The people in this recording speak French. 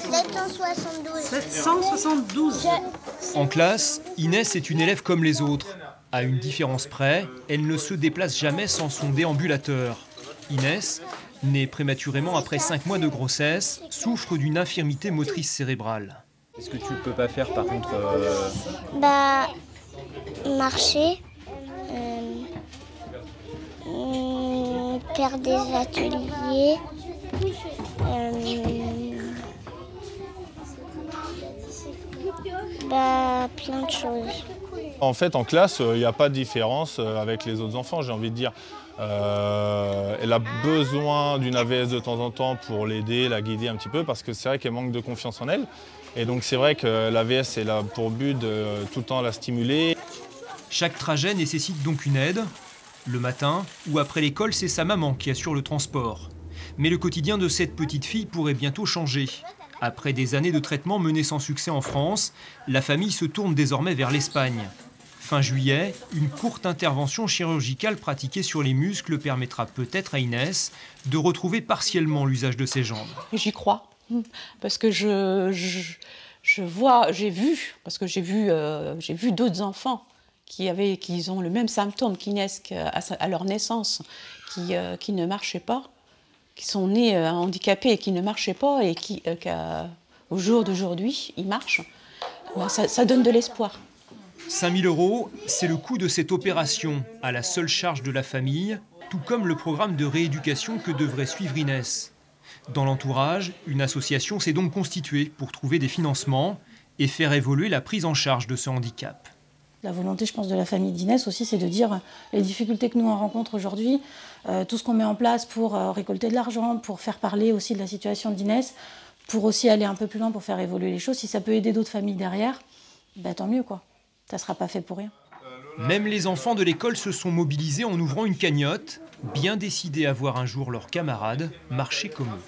772. 772. En classe, Inès est une élève comme les autres. À une différence près, elle ne se déplace jamais sans son déambulateur. Inès, née prématurément après 5 mois de grossesse, souffre d'une infirmité motrice cérébrale. Qu'est-ce que tu ne peux pas faire par contre Marcher, faire des ateliers, plein de choses. En fait, en classe, il n'y a pas de différence avec les autres enfants, j'ai envie de dire. Elle a besoin d'une AVS de temps en temps pour l'aider, la guider un petit peu, parce que c'est vrai qu'elle manque de confiance en elle. Et donc c'est vrai que l'AVS est là pour but de tout le temps la stimuler. Chaque trajet nécessite donc une aide. Le matin ou après l'école, c'est sa maman qui assure le transport. Mais le quotidien de cette petite fille pourrait bientôt changer. Après des années de traitement menés sans succès en France, la famille se tourne désormais vers l'Espagne. Fin juillet, une courte intervention chirurgicale pratiquée sur les muscles permettra peut-être à Inès de retrouver partiellement l'usage de ses jambes. J'y crois, parce que j'ai vu d'autres enfants qui ont le même symptôme qu'Inès à leur naissance, qui ne marchaient pas, qui sont nés handicapés et qui ne marchaient pas, et qu'au jour d'aujourd'hui, ils marchent. Ça donne de l'espoir. 5 000 €, c'est le coût de cette opération, à la seule charge de la famille, tout comme le programme de rééducation que devrait suivre Inès. Dans l'entourage, une association s'est donc constituée pour trouver des financements et faire évoluer la prise en charge de ce handicap. La volonté, je pense, de la famille d'Inès aussi, c'est de dire les difficultés que nous on rencontre aujourd'hui, tout ce qu'on met en place pour récolter de l'argent, pour faire parler aussi de la situation d'Inès, pour aussi aller un peu plus loin, pour faire évoluer les choses. Si ça peut aider d'autres familles derrière, tant mieux, quoi. Ça ne sera pas fait pour rien. Même les enfants de l'école se sont mobilisés en ouvrant une cagnotte, bien décidés à voir un jour leurs camarades marcher comme eux.